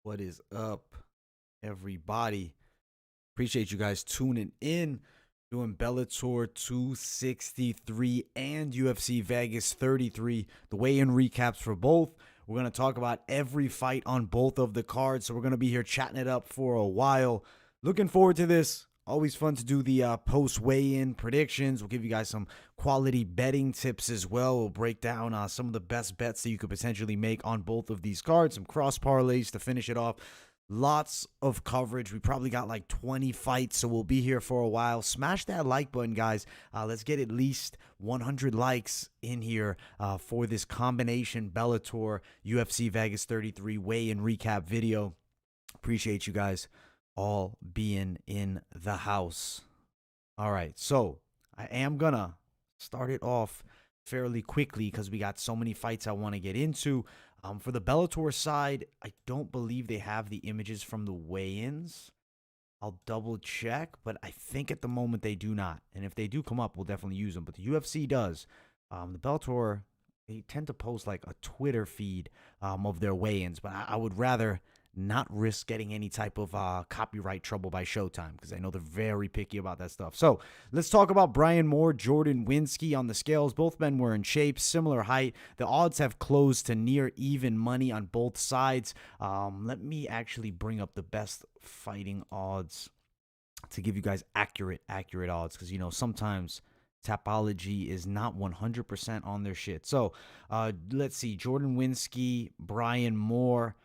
What is up, everybody? Appreciate you guys tuning in, doing Bellator 263 and UFC Vegas 33, the weigh-in recaps for both. We're going to talk about every fight on both of the cards, so we're going to be here chatting it up for a while. Looking forward to this. Always fun to do the post-weigh-in predictions. We'll give you guys some quality betting tips as well. We'll break down some of the best bets that you could potentially make on both of these cards. Some cross parlays to finish it off. Lots of coverage. We probably got like 20 fights, so we'll be here for a while. Smash that like button, guys. Let's get at least 100 likes in here for this combination Bellator UFC Vegas 33 weigh-in recap video. Appreciate you guys all being in the house. All right, so I am gonna start it off fairly quickly because we got so many fights I want to get into. For the Bellator side, I don't believe they have the images from the weigh-ins. I'll double check, but I think at the moment they do not. And if they do come up, we'll definitely use them. But the UFC does. The Bellator, they tend to post like a Twitter feed of their weigh-ins, but I would rather not risk getting any type of copyright trouble by Showtime because I know they're very picky about that stuff. So let's talk about Brian Moore, Jordan Winski on the scales. Both men were in shape, similar height. The odds have closed to near even money on both sides. Let me actually bring up the best fighting odds to give you guys accurate odds because, you know, sometimes Tapology is not 100% on their shit. So let's see. Jordan Winski, Brian Moore.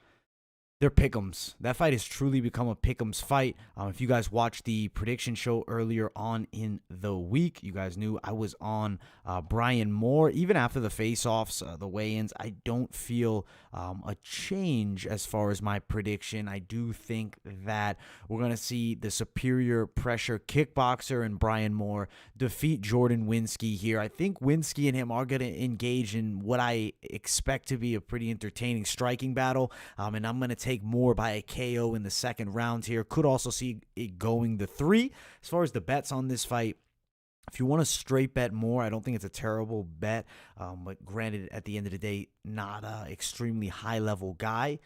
They're pick'ems. That fight has truly become a pick'ems fight. If you guys watched the prediction show earlier on in the week, you guys knew I was on Brian Moore. Even after the face-offs, the weigh-ins, I don't feel a change as far as my prediction. I do think that we're going to see the superior pressure kickboxer and Brian Moore defeat Jordan Winski here. I think Winski and him are going to engage in what I expect to be a pretty entertaining striking battle, and I'm going to take more by a KO in the second round here. Could also see it going to 3. As far as the bets on this fight, if you want to straight bet more, I don't think it's a terrible bet. But granted, at the end of the day, not an extremely high-level guy.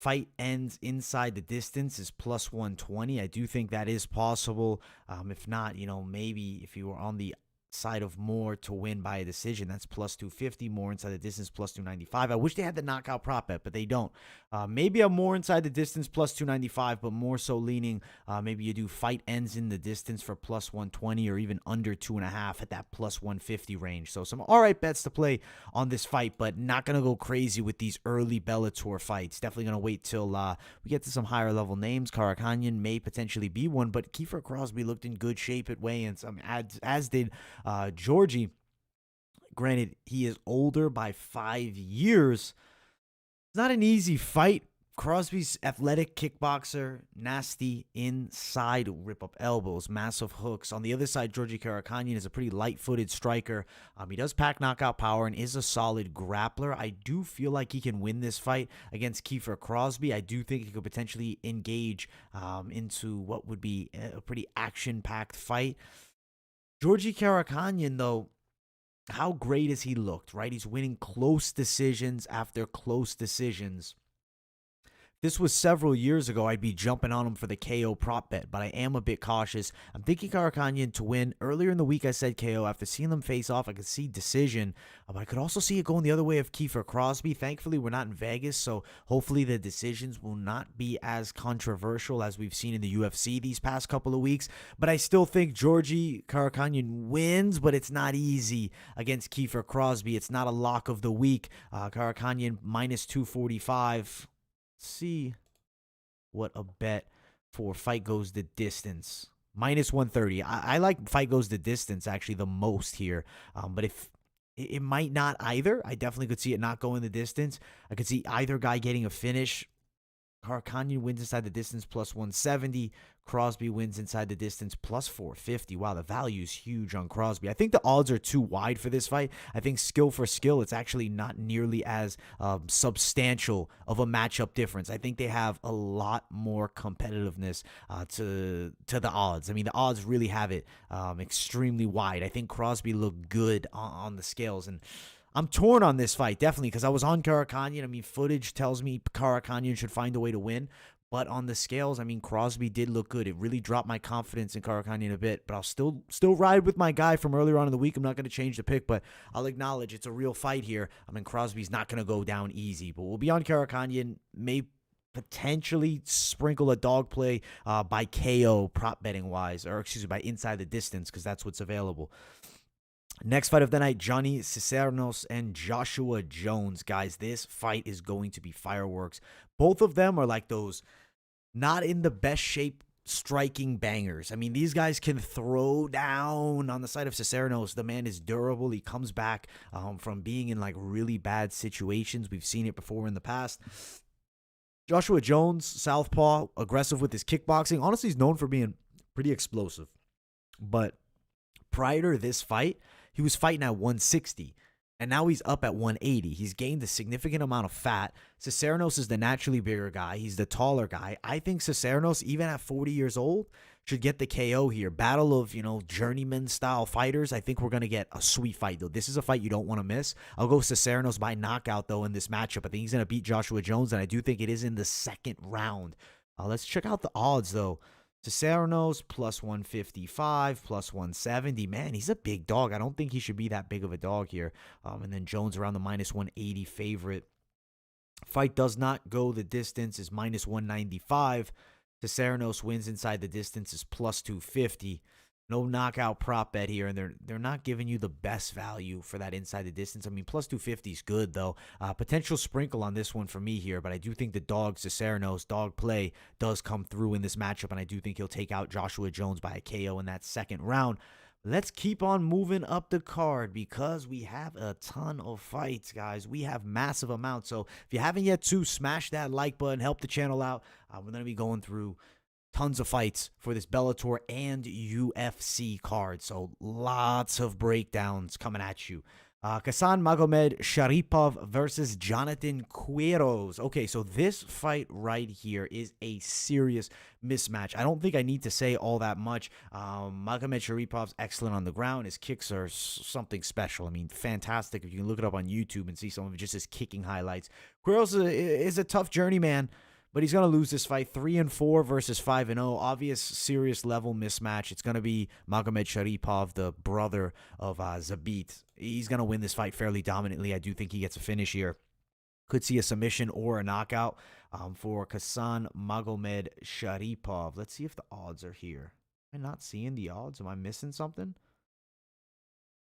Fight ends inside the distance is plus 120. I do think that is possible. If not, you know, maybe if you were on the side of Moore to win by a decision, that's plus 250. More inside the distance, plus 295. I wish they had the knockout prop bet, but they don't. Maybe I'm more inside the distance, plus 295, but more so leaning maybe you do fight ends in the distance for plus 120 or even under 2.5 at that plus 150 range. So some all right bets to play on this fight, but not going to go crazy with these early Bellator fights. Definitely going to wait till we get to some higher level names. Karakhanyan may potentially be one, but Kiefer Crosbie looked in good shape at weigh-ins, as did Georgi. Granted, he is older by 5 years. It's not an easy fight. Crosby's athletic kickboxer, nasty inside rip-up elbows, massive hooks. On the other side, Georgi Karakhanyan is a pretty light-footed striker. He does pack knockout power and is a solid grappler. I do feel like he can win this fight against Kiefer Crosbie. I do think he could potentially engage into what would be a pretty action-packed fight. Georgi Karakhanyan, though, how great has he looked, right? He's winning close decisions after close decisions. This was several years ago. I'd be jumping on him for the KO prop bet, but I am a bit cautious. I'm thinking Karakhanyan to win. Earlier in the week, I said KO. After seeing them face off, I could see decision, but I could also see it going the other way of Kiefer Crosbie. Thankfully, we're not in Vegas, so hopefully the decisions will not be as controversial as we've seen in the UFC these past couple of weeks. But I still think Georgi Karakhanyan wins, but it's not easy against Kiefer Crosbie. It's not a lock of the week. Karakhanyan minus 245. See what a bet for fight goes the distance. Minus 130. I like fight goes the distance actually the most here. But if it might not either, I definitely could see it not going the distance. I could see either guy getting a finish. Karakhanyan wins inside the distance plus 170. Crosbie wins inside the distance plus 450. Wow, the value is huge on Crosbie. I think the odds are too wide for this fight. I think skill for skill, it's actually not nearly as substantial of a matchup difference. I think they have a lot more competitiveness to the odds. I mean, the odds really have it extremely wide. I think Crosbie looked good on the scales, and I'm torn on this fight, definitely, because I was on Karakhanyan. I mean, footage tells me Karakhanyan should find a way to win. But on the scales, I mean, Crosbie did look good. It really dropped my confidence in Karakhanyan a bit. But I'll still ride with my guy from earlier on in the week. I'm not going to change the pick, but I'll acknowledge it's a real fight here. I mean, Crosby's not going to go down easy. But we'll be on Karakhanyan. May potentially sprinkle a dog play by KO prop betting wise. Or, excuse me, by inside the distance, because that's what's available. Next fight of the night, Johnny Cisneros and Joshua Jones. Guys, this fight is going to be fireworks. Both of them are like those not in the best shape striking bangers. I mean, these guys can throw down. On the side of Cisneros, the man is durable. He comes back from being in like really bad situations. We've seen it before in the past. Joshua Jones, southpaw, aggressive with his kickboxing. Honestly, he's known for being pretty explosive. But prior to this fight, he was fighting at 160, and now he's up at 180. He's gained a significant amount of fat. Cisneros is the naturally bigger guy. He's the taller guy. I think Cisneros, even at 40 years old, should get the KO here. Battle of, journeyman-style fighters. I think we're going to get a sweet fight, though. This is a fight you don't want to miss. I'll go Cisneros by knockout, though, in this matchup. I think he's going to beat Joshua Jones, and I do think it is in the second round. Let's check out the odds, though. Cisneros plus 155, plus 170. Man, he's a big dog. I don't think he should be that big of a dog here. And then Jones around the minus 180 favorite. Fight does not go the distance, is minus 195. Cisneros wins inside the distance, is plus 250. No knockout prop bet here, and they're not giving you the best value for that inside the distance. I mean, plus 250 is good, though. Potential sprinkle on this one for me here, but I do think the dog, Cisneros, dog play, does come through in this matchup, and I do think he'll take out Joshua Jones by a KO in that second round. Let's keep on moving up the card because we have a ton of fights, guys. We have massive amounts, so if you haven't yet to, smash that like button, help the channel out. We're going to be going through tons of fights for this Bellator and UFC card. So lots of breakdowns coming at you. Khasan Magomedsharipov versus Jonathan Quiroz. Okay, so this fight right here is a serious mismatch. I don't think I need to say all that much. Magomedsharipov excellent on the ground. His kicks are something special. I mean, fantastic. If you can look it up on YouTube and see some of just his kicking highlights. Quiroz is a tough journeyman, but he's going to lose this fight. 3-4 versus 5-0. Obvious, serious level mismatch. It's going to be Magomedsharipov, the brother of Zabit. He's going to win this fight fairly dominantly. I do think he gets a finish here. Could see a submission or a knockout for Khasan Magomedsharipov. Let's see if the odds are here. Am I not seeing the odds? Am I missing something?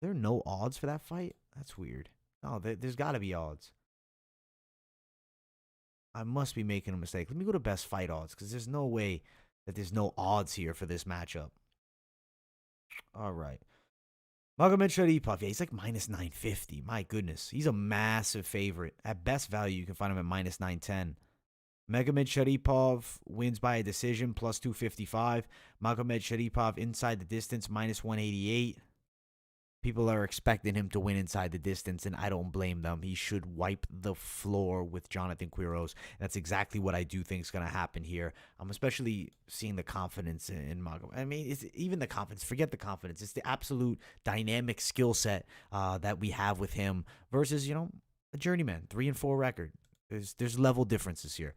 There are no odds for that fight? That's weird. No, there's got to be odds. I must be making a mistake. Let me go to best fight odds because there's no way that there's no odds here for this matchup. All right. Magomedsharipov, yeah, he's like minus 950. My goodness. He's a massive favorite. At best value, you can find him at minus 910. Magomedsharipov wins by a decision, plus 255. Magomedsharipov inside the distance, minus 188. People are expecting him to win inside the distance, and I don't blame them. He should wipe the floor with Jonathan Quiroz. That's exactly what I do think is going to happen here. I'm especially seeing the confidence in Magomed. I mean, it's even the confidence. Forget the confidence. It's the absolute dynamic skill set that we have with him versus, a journeyman, 3-4 record. There's level differences here.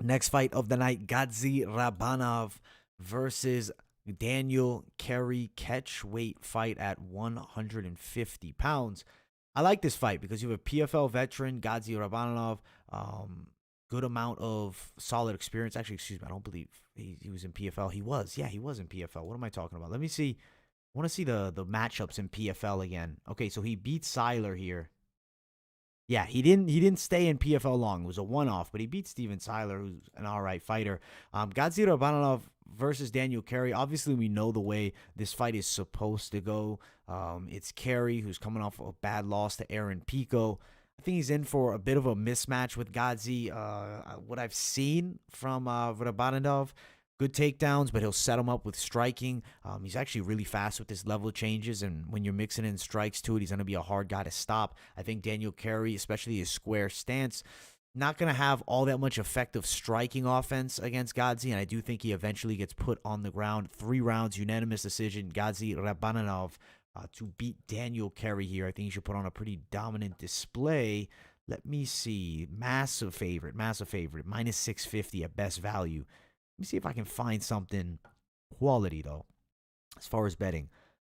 Next fight of the night, Gadzhi Rabadanov versus Daniel Carey, catchweight fight at 150 pounds. I like this fight because you have a PFL veteran, Gadzhi Rabadanov, good amount of solid experience. Actually, excuse me, I don't believe he was in PFL. He was in PFL. What am I talking about? Let me see. I want to see the matchups in PFL again. Okay, so he beat Seiler here. Yeah, he didn't stay in PFL long. It was a one-off, but he beat Steven Seiler, who's an all right fighter. Gadzhi Rabadanov versus Daniel Carey. Obviously, we know the way this fight is supposed to go. It's Carey, who's coming off a bad loss to Aaron Pico. I think he's in for a bit of a mismatch with Gadzhi. What I've seen from Rabadanov, good takedowns, but he'll set him up with striking. He's actually really fast with his level changes, and when you're mixing in strikes to it, he's going to be a hard guy to stop. I think Daniel Carey, especially his square stance, not going to have all that much effective striking offense against Gadzhi, and I do think he eventually gets put on the ground. 3 rounds, unanimous decision. Gadzhi Rabadanov to beat Daniel Carey here. I think he should put on a pretty dominant display. Let me see. Massive favorite. Minus 650 at best value. Let me see if I can find something quality, though, as far as betting.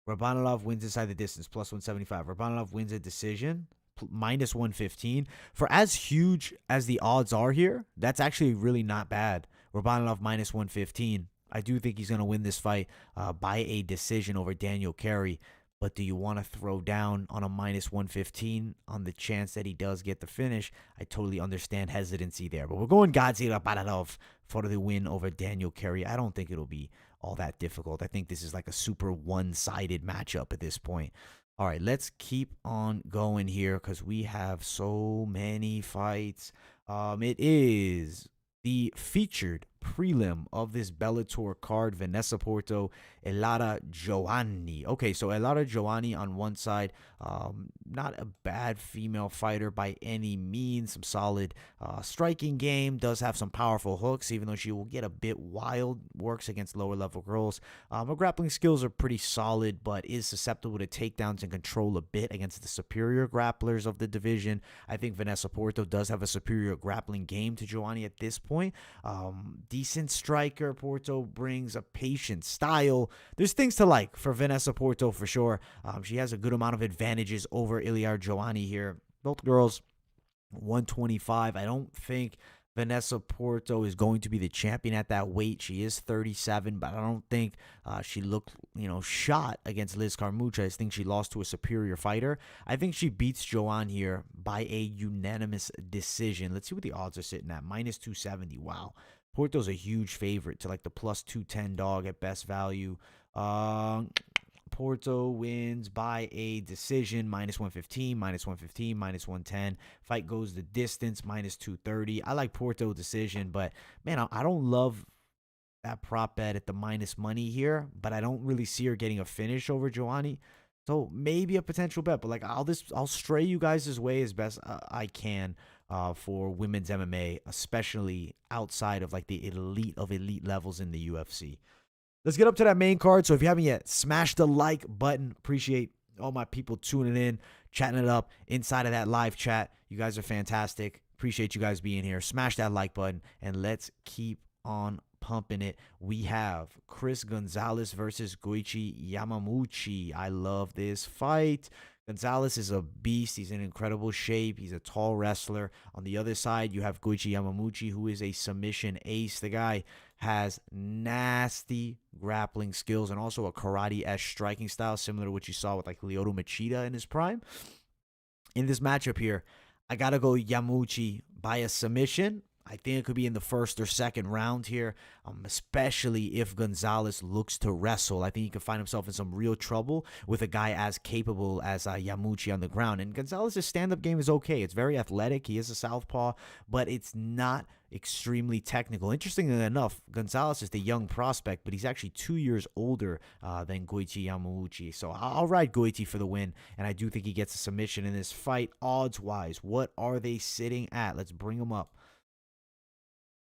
Rabadanov wins inside the distance, plus 175. Rabadanov wins a decision, minus 115. For as huge as the odds are here, that's actually really not bad. Rabadanov minus 115. I do think he's going to win this fight by a decision over Daniel Carey. But do you want to throw down on a minus 115 on the chance that he does get the finish? I totally understand hesitancy there. But we're going Gadzhi Rabadanov for the win over Daniel Carey. I don't think it'll be all that difficult. I think this is like a super one-sided matchup at this point. All right, let's keep on going here because we have so many fights. It is the featured prelim of this Bellator card, Vanessa Porto, Ilara Joanne. Okay, so Ilara Joanne on one side, not a bad female fighter by any means. Some solid striking game, does have some powerful hooks, even though she will get a bit wild, works against lower level girls. Her grappling skills are pretty solid, but is susceptible to takedowns and control a bit against the superior grapplers of the division. I think Vanessa Porto does have a superior grappling game to Joanne at this point. Decent striker. Porto brings a patient style. There's things to like for Vanessa Porto for sure. She has a good amount of advantages over Ilara Joanne here. Both girls 125. I don't think Vanessa Porto is going to be the champion at that weight. She is 37, but I don't think she looked, shot against Liz Carmouche. I think she lost to a superior fighter. I think she beats Joanne here by a unanimous decision. Let's see what the odds are sitting at. Minus 270. Wow. Porto's a huge favorite to like the plus 210 dog at best value. Porto wins by a decision, minus 115, minus 115, minus 110. Fight goes the distance, minus 230. I like Porto decision, but man, I don't love that prop bet at the minus money here, but I don't really see her getting a finish over Joanne. So maybe a potential bet, but like I'll stray you guys' way as best I can for women's MMA, especially outside of like the elite of elite levels in the UFC. Let's get up to that main card. So if you haven't yet, smash the like button. Appreciate all my people tuning in, chatting it up inside of that live chat. You guys are fantastic. Appreciate you guys being here. Smash that like button and let's keep on pumping it. We have Chris Gonzalez versus Goiti Yamauchi. I love this fight. Gonzalez is a beast. He's in incredible shape. He's a tall wrestler. On the other side, you have Goiti Yamauchi, who is a submission ace. The guy has nasty grappling skills and also a karate-esque striking style, similar to what you saw with like Lyoto Machida in his prime. In this matchup here, I got to go Yamauchi by a submission. I think it could be in the first or second round here, especially if Gonzalez looks to wrestle. I think he could find himself in some real trouble with a guy as capable as Yamauchi on the ground. And Gonzalez's stand-up game is okay. It's very athletic. He is a southpaw, but it's not extremely technical. Interestingly enough, Gonzalez is the young prospect, but he's actually 2 years older than Goiti Yamauchi. So I'll ride Goiti for the win, and I do think he gets a submission in this fight. Odds-wise, what are they sitting at? Let's bring them up.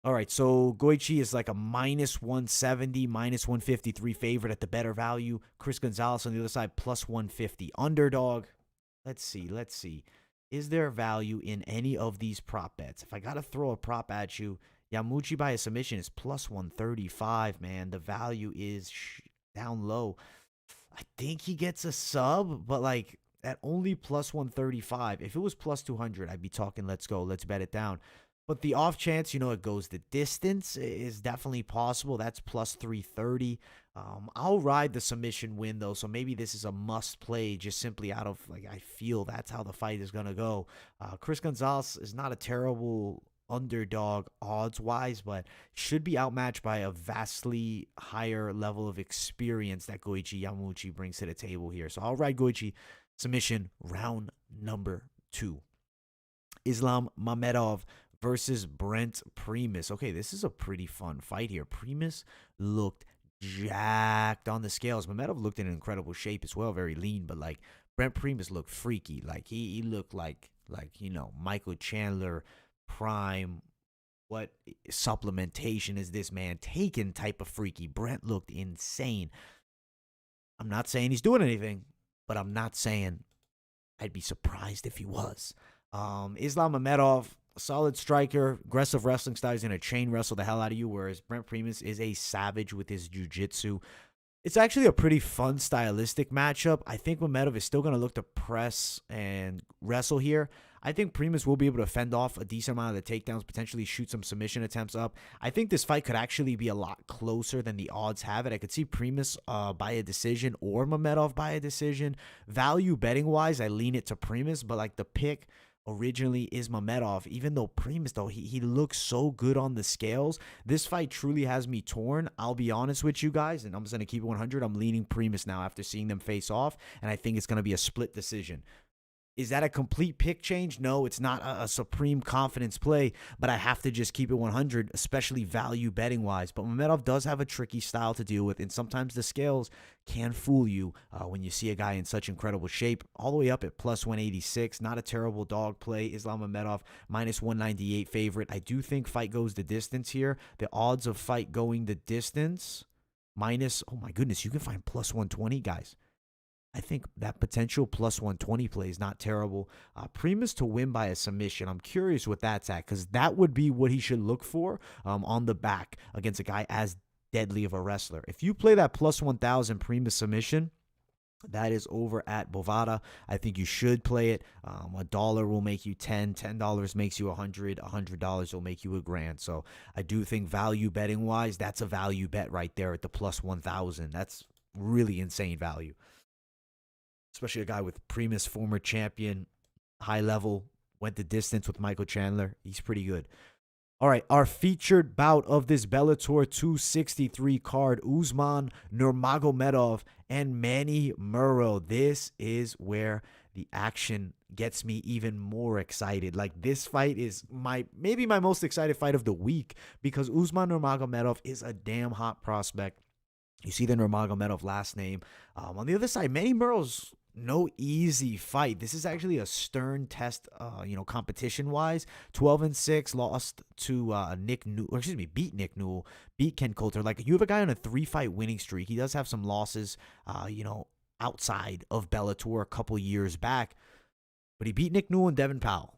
All right, so Goiti is like a minus 170, minus 153 favorite at the better value. Chris Gonzalez on the other side, plus 150. Underdog. Let's see. Is there value in any of these prop bets? If I got to throw a prop at you, Yamauchi by a submission is plus 135, man. The value is down low. I think he gets a sub, but like at only plus 135. If it was plus 200, I'd be talking, let's go, let's bet it down. But the off chance, it goes the distance is definitely possible. That's plus 330. I'll ride the submission win, though. So maybe this is a must play just simply out of, like, I feel that's how the fight is going to go. Chris Gonzalez is not a terrible underdog odds-wise, but should be outmatched by a vastly higher level of experience that Goiti Yamauchi brings to the table here. So I'll ride Goiti submission round number 2. Islam Mamedov versus Brent Primus. Okay, this is a pretty fun fight here. Primus looked jacked on the scales. Mamedov looked in incredible shape as well, very lean, but like Brent Primus looked freaky. Like he looked like Michael Chandler prime. What supplementation is this man taking type of freaky? Brent looked insane. I'm not saying he's doing anything, but I'm not saying I'd be surprised if he was. Islam Mamedov, solid striker, aggressive wrestling style. He's going to chain wrestle the hell out of you, whereas Brent Primus is a savage with his jiu-jitsu. It's actually a pretty fun stylistic matchup. I think Mamedov is still going to look to press and wrestle here. I think Primus will be able to fend off a decent amount of the takedowns, potentially shoot some submission attempts up. I think this fight could actually be a lot closer than the odds have it. I could see Primus by a decision or Mamedov by a decision. Value betting-wise, I lean it to Primus, but like the pick originally is Mamedov. Even though Primus, though, he looks so good on the scales. This fight truly has me torn. I'll be honest with you guys, and I'm just going to keep it 100. I'm leaning Primus now after seeing them face off, and I think it's going to be a split decision. Is that a complete pick change? No, it's not a supreme confidence play, but I have to just keep it 100, especially value betting-wise. But Mamedov does have a tricky style to deal with, and sometimes the scales can fool you when you see a guy in such incredible shape. All the way up at plus 186, not a terrible dog play. Islam Mamedov, minus 198 favorite. I do think fight goes the distance here. The odds of fight going the distance, minus, oh my goodness, you can find plus 120, guys. I think that potential plus 120 play is not terrible. Primus to win by a submission. I'm curious what that's at, because that would be what he should look for on the back against a guy as deadly of a wrestler. If you play that plus 1,000 Primus submission, that is over at Bovada. I think you should play it. $1 will make you 10. $10 makes you 100. $100 will make you $1,000. So I do think value betting wise, that's a value bet right there at the plus 1,000. That's really insane value. Especially a guy with Primus, former champion, high level, went the distance with Michael Chandler. He's pretty good. All right, our featured bout of this Bellator 263 card, Usman Nurmagomedov and Manny Muro. This is where the action gets me even more excited. Like, this fight is maybe my most excited fight of the week, because Usman Nurmagomedov is a damn hot prospect. You see the Nurmagomedov last name. On the other side, Manny Muro's no easy fight. This is actually a stern test, competition-wise. 12-6, lost to beat Nick Newell, beat Ken Coulter. Like, you have a guy on a 3-fight winning streak. He does have some losses, outside of Bellator a couple years back, but he beat Nick Newell and Devin Powell.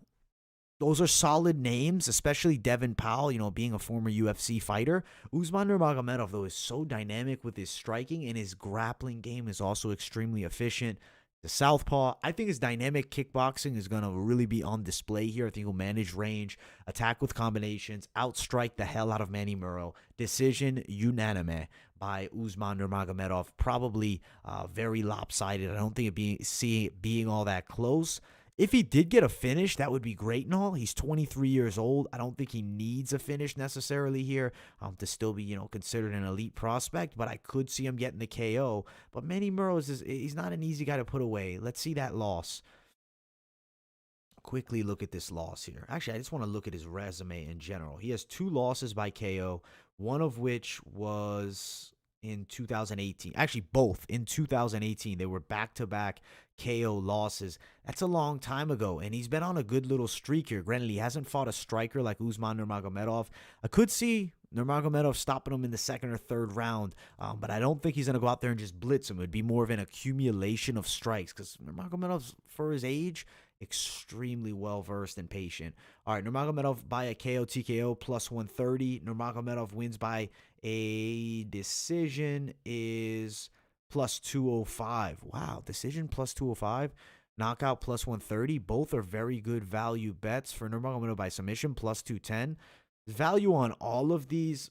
Those are solid names, especially Devin Powell, being a former UFC fighter. Usman Nurmagomedov, though, is so dynamic with his striking, and his grappling game is also extremely efficient. The southpaw, I think his dynamic kickboxing is going to really be on display here. I think he'll manage range, attack with combinations, outstrike the hell out of Manny Muro. Decision unanime by Usman Nurmagomedov. Probably very lopsided. I don't think it being all that close. If he did get a finish, that would be great and all. He's 23 years old. I don't think he needs a finish necessarily here to still be, considered an elite prospect, but I could see him getting the KO. But Manny Muro, he's not an easy guy to put away. Let's see that loss. Quickly look at this loss here. Actually, I just want to look at his resume in general. He has 2 losses by KO, one of which was in 2018. Actually, both in 2018. They were back-to-back KO losses. That's a long time ago, and he's been on a good little streak here. Granted, he hasn't fought a striker like Usman Nurmagomedov. I could see Nurmagomedov stopping him in the 2nd or 3rd round, but I don't think he's going to go out there and just blitz him. It would be more of an accumulation of strikes, because Nurmagomedov, for his age, extremely well-versed and patient. All right, Nurmagomedov by a KO TKO plus 130. Nurmagomedov wins by a decision is plus 205. Wow, decision plus 205. Knockout plus 130. Both are very good value bets. For Nurmagomedov by submission plus 210. Value on all of these.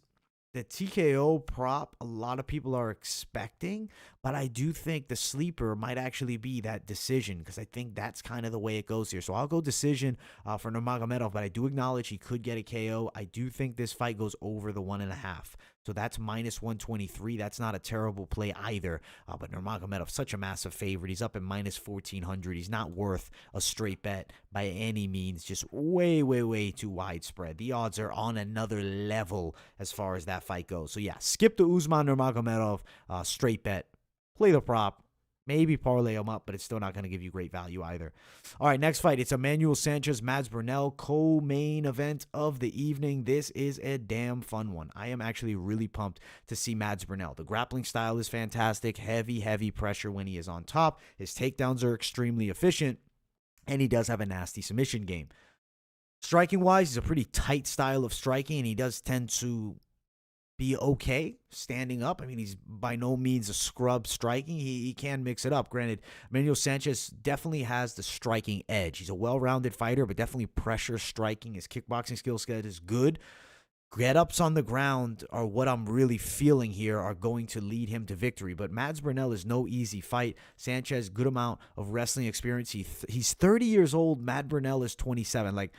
The TKO prop, a lot of people are expecting, but I do think the sleeper might actually be that decision, because I think that's kind of the way it goes here. So I'll go decision for Nurmagomedov, but I do acknowledge he could get a KO. I do think this fight goes over the 1.5. So that's minus 123. That's not a terrible play either. But Nurmagomedov, such a massive favorite. He's up at minus 1,400. He's not worth a straight bet by any means. Just way, way, way too widespread. The odds are on another level as far as that fight goes. So yeah, skip the Usman Nurmagomedov straight bet. Play the prop. Maybe parlay them up, but it's still not going to give you great value either. All right, next fight. It's Emmanuel Sanchez, Mads Burnell, co-main event of the evening. This is a damn fun one. I am actually really pumped to see Mads Burnell. The grappling style is fantastic. Heavy pressure when he is on top. His takedowns are extremely efficient, and he does have a nasty submission game. Striking-wise, he's a pretty tight style of striking, and he does tend to be okay standing up. I mean, he's by no means a scrub striking. He can mix it up. Granted, Emmanuel Sanchez definitely has the striking edge. He's a well-rounded fighter, but definitely pressure striking. His kickboxing skill set is good. Get-ups on the ground are what I'm really feeling here are going to lead him to victory. But Mads Burnell is no easy fight. Sanchez, good amount of wrestling experience. He's 30 years old. Mads Burnell is 27.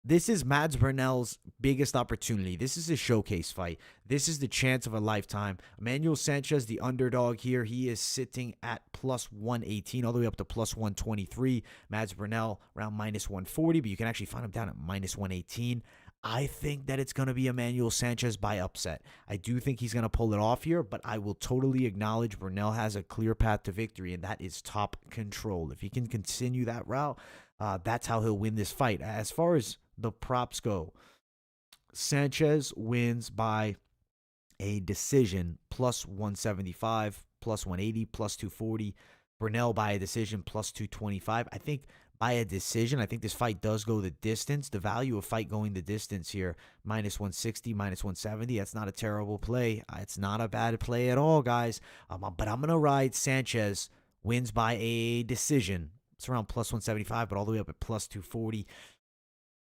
This is Mads Burnell's biggest opportunity. This is a showcase fight. This is the chance of a lifetime. Emmanuel Sanchez, the underdog here, he is sitting at plus 118 all the way up to plus 123. Mads Burnell around minus 140, but you can actually find him down at minus 118. I think that it's going to be Emmanuel Sanchez by upset. I do think he's going to pull it off here, but I will totally acknowledge Burnell has a clear path to victory, and that is top control. If he can continue that route, that's how he'll win this fight. As far as the props go, Sanchez wins by a decision, plus 175, plus 180, plus 240. Burnell by a decision, plus 225. I think by a decision, I think this fight does go the distance. The value of fight going the distance here, minus 160, minus 170. That's not a terrible play. It's not a bad play at all, guys. But I'm going to ride Sanchez wins by a decision. It's around plus 175, but all the way up at plus 240.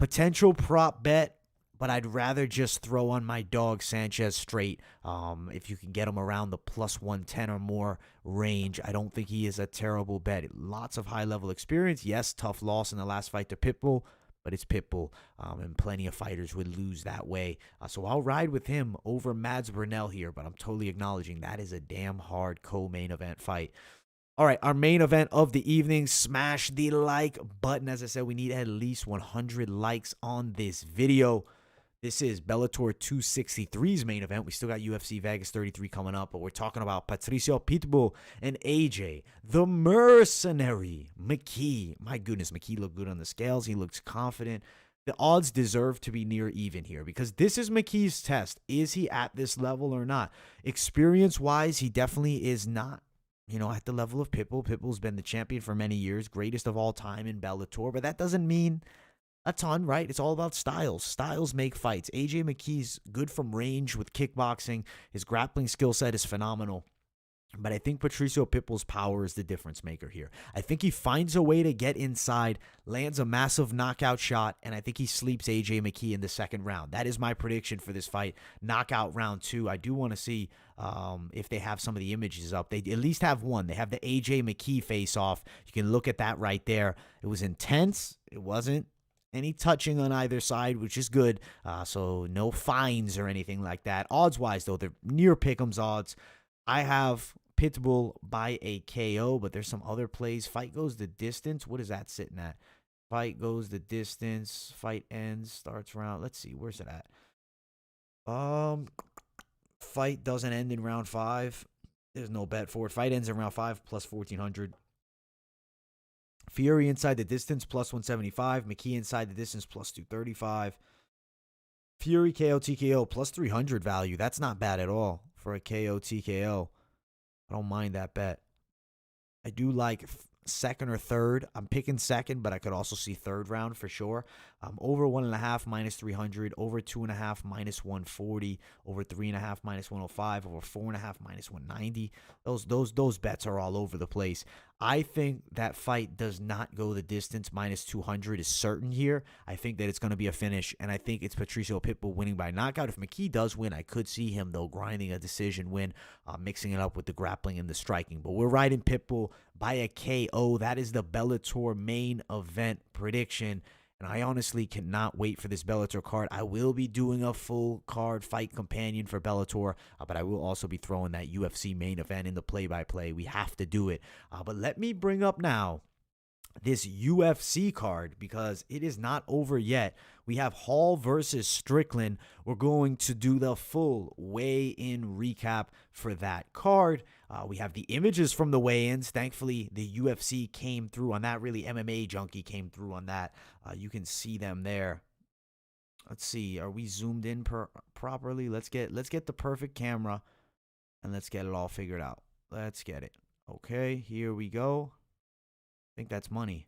Potential prop bet, but I'd rather just throw on my dog Sanchez straight. If you can get him around the plus 110 or more range, I don't think he is a terrible bet. Lots of high-level experience. Yes, tough loss in the last fight to Pitbull, but it's Pitbull, and plenty of fighters would lose that way. So I'll ride with him over Mads Burnell here, but I'm totally acknowledging that is a damn hard co-main event fight. All right, our main event of the evening, smash the like button. As I said, we need at least 100 likes on this video. This is Bellator 263's main event. We still got UFC Vegas 33 coming up, but we're talking about Patricio Pitbull and AJ, the mercenary, McKee. My goodness, McKee looked good on the scales. He looks confident. The odds deserve to be near even here because this is McKee's test. Is he at this level or not? Experience-wise, he definitely is not, at the level of Pitbull. Pitbull's been the champion for many years, greatest of all time in Bellator, but that doesn't mean a ton, right? It's all about styles. Styles make fights. AJ McKee's good from range with kickboxing. His grappling skill set is phenomenal. But I think Patricio Pitbull's power is the difference maker here. I think he finds a way to get inside, lands a massive knockout shot, and I think he sleeps AJ McKee in the second round. That is my prediction for this fight. Knockout round 2. I do want to see if they have some of the images up. They at least have one. They have the AJ McKee face-off. You can look at that right there. It was intense. It wasn't any touching on either side, which is good. So no fines or anything like that. Odds-wise, though, they're near pick'em's odds. I have Pitbull by a KO, but there's some other plays. Fight goes the distance. What is that sitting at? Fight goes the distance. Fight ends. Starts round. Let's see. Where's it at? Fight doesn't end in round 5. There's no bet for it. Fight ends in round 5 plus 1,400. Fury inside the distance plus 175. McKee inside the distance plus 235. Fury KO TKO plus 300 value. That's not bad at all for a KO TKO. I don't mind that bet. I do like second or third. I'm picking second, but I could also see third round for sure. Over 1.5 minus 300, over 2.5 minus 140, over 3.5 minus 105, over 4.5 minus 190. Those bets are all over the place. I think that fight does not go the distance. Minus 200 is certain here. I think that it's going to be a finish, and I think it's Patricio Pitbull winning by knockout. If McKee does win, I could see him, though, grinding a decision win, mixing it up with the grappling and the striking. But we're riding Pitbull by a KO. That is the Bellator main event prediction. And I honestly cannot wait for this Bellator card. I will be doing a full card fight companion for Bellator, but I will also be throwing that UFC main event in the play-by-play. We have to do it. But let me bring up now this UFC card because it is not over yet. We have Hall versus Strickland. We're going to do the full weigh-in recap for that card. We have the images from the weigh-ins. Thankfully, the UFC came through on that. Really, MMA Junkie came through on that. You can see them there. Let's see. Are we zoomed in properly? Let's get the perfect camera, and let's get it all figured out. Let's get it. Okay, here we go. I think that's money.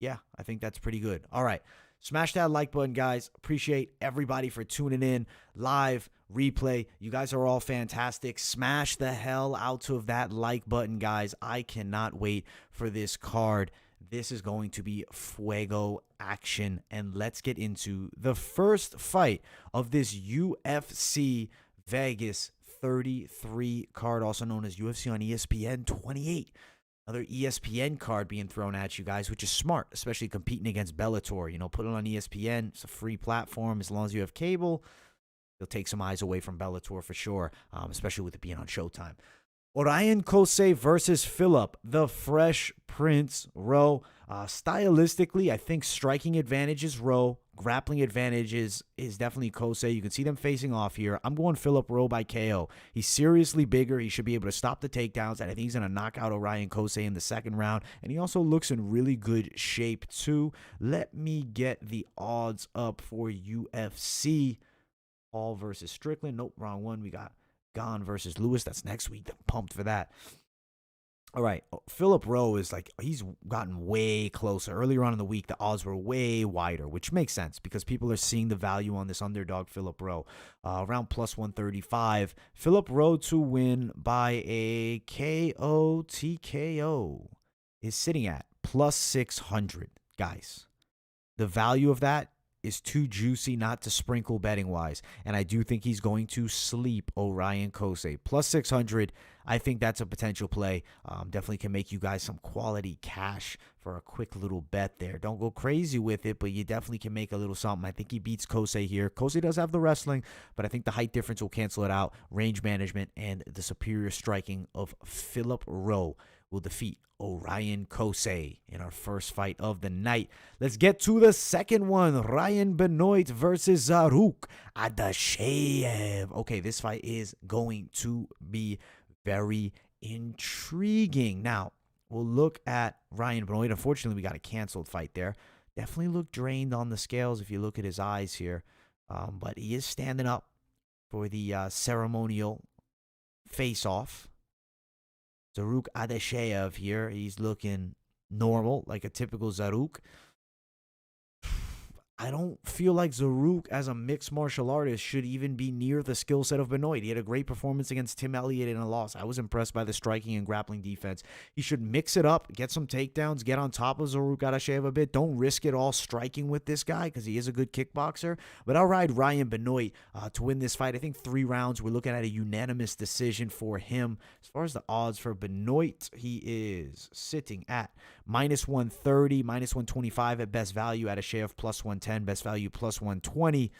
Yeah, I think that's pretty good. All right. Smash that like button, guys. Appreciate everybody for tuning in. Live, replay. You guys are all fantastic. Smash the hell out of that like button, guys. I cannot wait for this card. This is going to be fuego action. And let's get into the first fight of this UFC Vegas 33 card, also known as UFC on ESPN 28. Another ESPN card being thrown at you guys, which is smart, especially competing against Bellator. You know, put it on ESPN. It's a free platform. As long as you have cable, you'll take some eyes away from Bellator for sure, especially with it being on Showtime. Orion Kosei versus Philip, the Fresh Prince Rowe. Stylistically, I think striking advantage is Rowe. Grappling advantage is definitely Kosei. You can see them facing off here. I'm going Philip Rowe by KO. He's seriously bigger. He should be able to stop the takedowns, and I think he's going to knock out Orion Kosei in the second round. And he also looks in really good shape, too. Let me get the odds up for UFC. Hall versus Strickland. Nope, wrong one. We got Gone versus Lewis. That's next week. I'm pumped for that. All right. Philip Rowe is like, he's gotten way closer. Earlier on in the week, the odds were way wider, which makes sense because people are seeing the value on this underdog, Philip Rowe. Around plus 135. Philip Rowe to win by a KO TKO is sitting at plus 600, guys. The value of that is too juicy not to sprinkle betting-wise, and I do think he's going to sleep Orion Kosei. Plus 600, I think that's a potential play. Definitely can make you guys some quality cash for a quick little bet there. Don't go crazy with it, but you definitely can make a little something. I think he beats Kosei here. Kosei does have the wrestling, but I think the height difference will cancel it out. Range management and the superior striking of Philip Rowe will defeat Orion Kosei in our first fight of the night. Let's get to the second one. Ryan Benoit versus Zaruk Adashev. Okay, this fight is going to be very intriguing. Now, we'll look at Ryan Benoit. Unfortunately, we got a canceled fight there. Definitely looked drained on the scales if you look at his eyes here. But he is standing up for the ceremonial face-off. Zaruk Adashev here. He's looking normal, like a typical Zaruk. I don't feel like Zaruk, as a mixed martial artist, should even be near the skill set of Benoit. He had a great performance against Tim Elliott in a loss. I was impressed by the striking and grappling defense. He should mix it up, get some takedowns, get on top of Zaruk Adashev a bit. Don't risk it all striking with this guy because he is a good kickboxer. But I'll ride Ryan Benoit to win this fight. I think 3 rounds. We're looking at a unanimous decision for him. As far as the odds for Benoit, he is sitting at minus 130, minus 125 at best value. Adashev plus 110. Best value plus 120.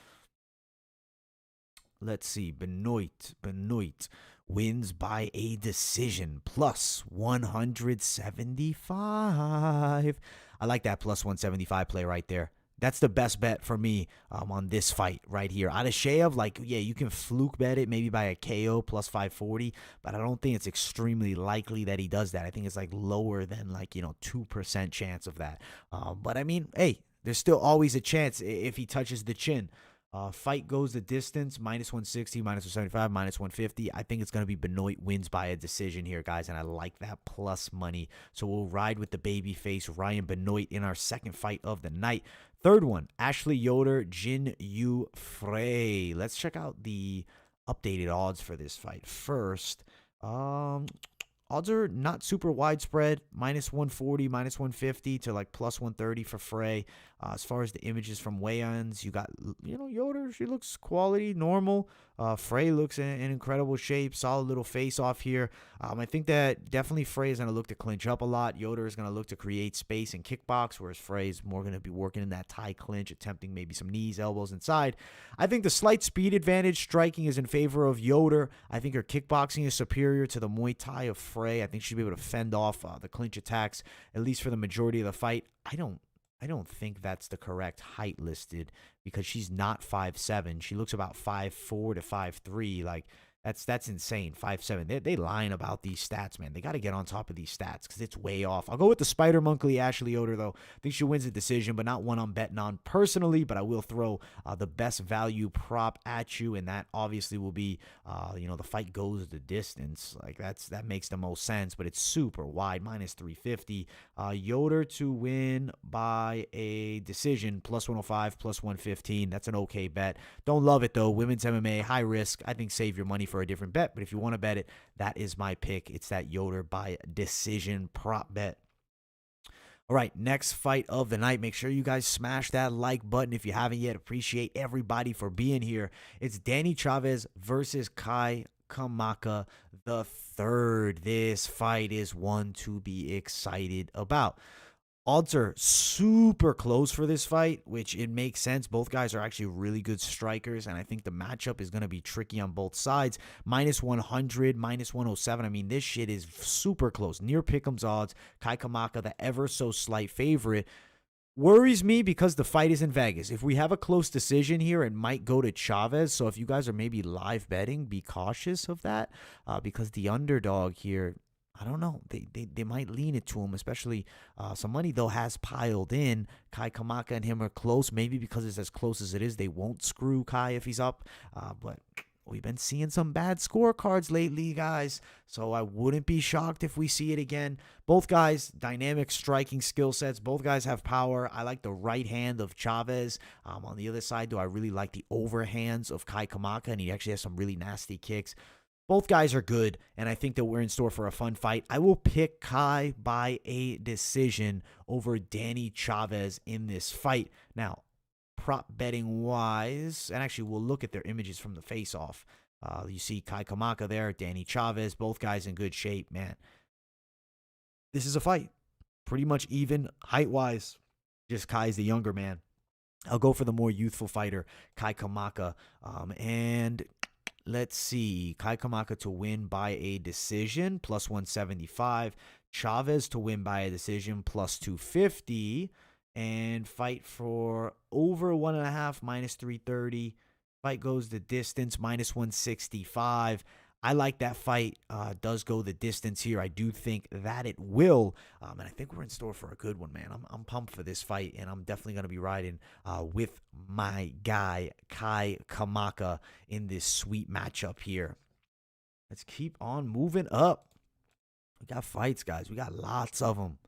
Let's see. Benoit wins by a decision plus 175. I like that plus 175 play right there. That's the best bet for me on this fight right here. Adashev, like, yeah, you can fluke bet it maybe by a KO plus 540, but I don't think it's extremely likely that he does that. I think it's like lower than 2% chance of that. But I mean, hey, there's still always a chance if he touches the chin. Fight goes the distance, minus 160, minus 175, minus 150. I think it's going to be Benoit wins by a decision here, guys, and I like that plus money. So we'll ride with the babyface Ryan Benoit in our second fight of the night. Third one, Ashley Yoder, Jin Yu Frey. Let's check out the updated odds for this fight first. Odds are not super widespread, minus 140, minus 150 to like plus 130 for Frey. As far as the images from weigh-ins, you got, Yoder, she looks quality, normal. Frey looks in incredible shape, solid little face-off here. I think that definitely Frey is going to look to clinch up a lot. Yoder is going to look to create space and kickbox, whereas Frey is more going to be working in that tie clinch, attempting maybe some knees, elbows inside. I think the slight speed advantage striking is in favor of Yoder. I think her kickboxing is superior to the Muay Thai of Frey. I think she'll be able to fend off the clinch attacks, at least for the majority of the fight. I don't think that's the correct height listed because she's not 5'7". She looks about 5'4" to 5'3". Like, That's insane. 5'7". They lying about these stats, man. They got to get on top of these stats because it's way off. I'll go with the Spider Monkey Ashley Yoder, though. I think she wins the decision, but not one I'm betting on personally. But I will throw the best value prop at you, and that obviously will be, the fight goes the distance. Like that makes the most sense, but it's super wide, minus 350. Yoder to win by a decision, plus 105, plus 115. That's an okay bet. Don't love it, though. Women's MMA, high risk. I think save your money for a different bet, but if you want to bet it, that is my pick. It's that Yoder by decision prop bet. All right, next fight of the night. Make sure you guys smash that like button if you haven't yet. Appreciate everybody for being here. It's Danny Chavez versus Kai Kamaka the third. This fight is one to be excited about. Odds are super close for this fight, which it makes sense. Both guys are actually really good strikers, and I think the matchup is going to be tricky on both sides. Minus 100, minus 107. I mean, this shit is super close. Near pick'em's odds. Kai Kamaka, the ever so slight favorite. Worries me because the fight is in Vegas. If we have a close decision here, it might go to Chavez. So if you guys are maybe live betting, be cautious of that because the underdog here, I don't know. They might lean it to him, especially some money, though, has piled in. Kai Kamaka and him are close. Maybe because it's as close as it is, they won't screw Kai if he's up. But we've been seeing some bad scorecards lately, guys. So I wouldn't be shocked if we see it again. Both guys, dynamic striking skill sets. Both guys have power. I like the right hand of Chavez. On the other side, though, I really like the overhands of Kai Kamaka, and he actually has some really nasty kicks. Both guys are good, and I think that we're in store for a fun fight. I will pick Kai by a decision over Danny Chavez in this fight. Now, prop betting wise, and actually we'll look at their images from the face-off. You see Kai Kamaka there, Danny Chavez, both guys in good shape, man. This is a fight. Pretty much even height-wise. Just Kai's the younger man. I'll go for the more youthful fighter, Kai Kamaka. Let's see. Kai Kamaka to win by a decision, plus 175. Chavez to win by a decision, plus 250. And fight for over 1.5, minus 330. Fight goes the distance, minus 165. I like that fight. Does go the distance here. I do think that it will. And I think we're in store for a good one, man. I'm pumped for this fight, and I'm definitely going to be riding with my guy, Kai Kamaka, in this sweet matchup here. Let's keep on moving up. We got fights, guys. We got lots of them.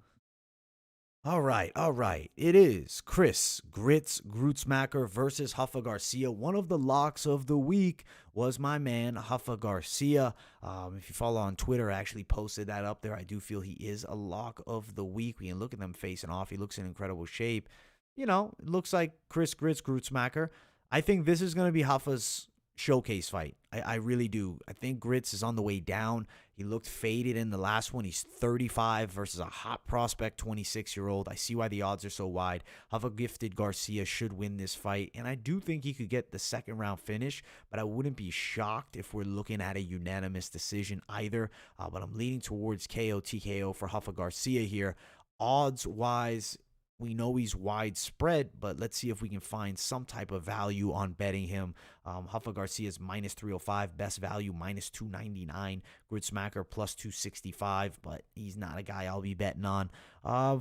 All right. It is Chris Grutzmacher versus Huffa Garcia. One of the locks of the week was my man, Huffa Garcia. If you follow on Twitter, I actually posted that up there. I do feel he is a lock of the week. We can look at them facing off. He looks in incredible shape. It looks like Chris Grutzmacher. I think this is going to be Huffa's showcase fight. I really do. I think Grits is on the way down. He looked faded in the last one. He's 35 versus a hot prospect 26-year-old. I see why the odds are so wide. Huffa gifted Garcia should win this fight, and I do think he could get the second round finish, but I wouldn't be shocked if we're looking at a unanimous decision either. But I'm leaning towards KO TKO for Huffa Garcia here. Odds-wise, we know he's widespread, but let's see if we can find some type of value on betting him. Huffa Garcia's minus 305, best value minus 299. Grutzmacher plus 265, but he's not a guy I'll be betting on.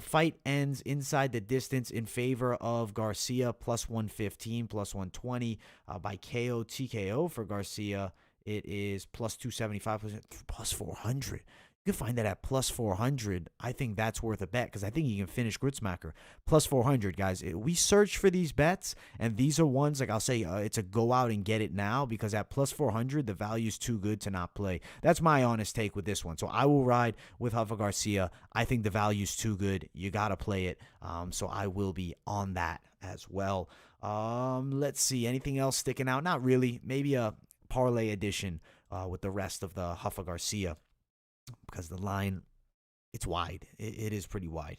Fight ends inside the distance in favor of Garcia, plus 115, plus 120. By KO TKO for Garcia, it is plus 275, plus 400. You can find that at plus 400. I think that's worth a bet because I think you can finish Grutzmacher. Plus 400, guys. We search for these bets, and these are ones, like I'll say, it's a go out and get it now because at plus 400, the value's too good to not play. That's my honest take with this one. So I will ride with Huffa Garcia. I think the value's too good. You got to play it. So I will be on that as well. Let's see. Anything else sticking out? Not really. Maybe a parlay edition with the rest of the Huffa Garcia. Because the line, it's wide. It is pretty wide.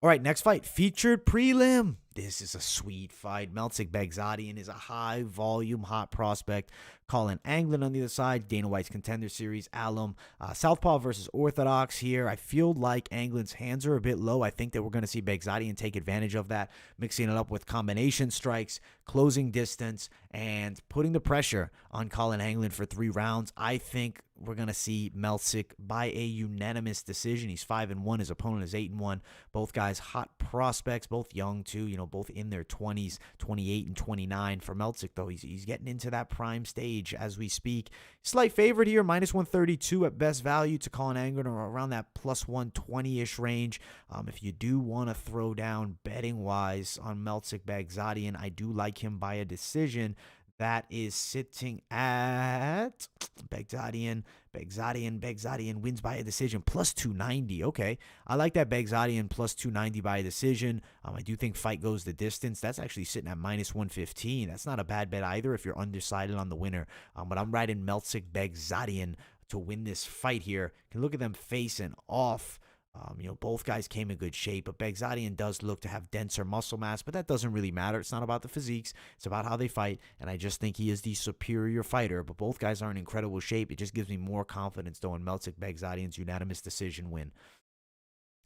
All right, next fight. Featured prelim. This is a sweet fight. Meltzik Begzadian is a high-volume, hot prospect. Colin Anglin on the other side. Dana White's Contender Series, alum. Southpaw versus Orthodox here. I feel like Anglin's hands are a bit low. I think that we're going to see Baghdadian take advantage of that, mixing it up with combination strikes, closing distance, and putting the pressure on Colin Anglin for 3 rounds. I think we're going to see Meltzik by a unanimous decision. He's 5-1. His opponent is 8-1. Both guys hot prospects, both young too, both in their 20s, 28 and 29. For Meltzik, though, he's getting into that prime stage as we speak. Slight favorite here, -132 at best value to Colin Anglin, or around that +120-ish range. If you do want to throw down betting-wise on Meltzik Baghdadian, I do like him by a decision. That is sitting at Baghdadian wins by a decision, +290. Okay, I like that Baghdadian +290 by a decision. I do think fight goes the distance. That's actually sitting at -115. That's not a bad bet either if you're undecided on the winner. But I'm riding Meltzik Baghdadian to win this fight here. You can look at them facing off. Both guys came in good shape, but Baghdadian does look to have denser muscle mass, but that doesn't really matter. It's not about the physiques. It's about how they fight, and I just think he is the superior fighter, but both guys are in incredible shape. It just gives me more confidence, though, in Meltzik Baghdadian's unanimous decision win.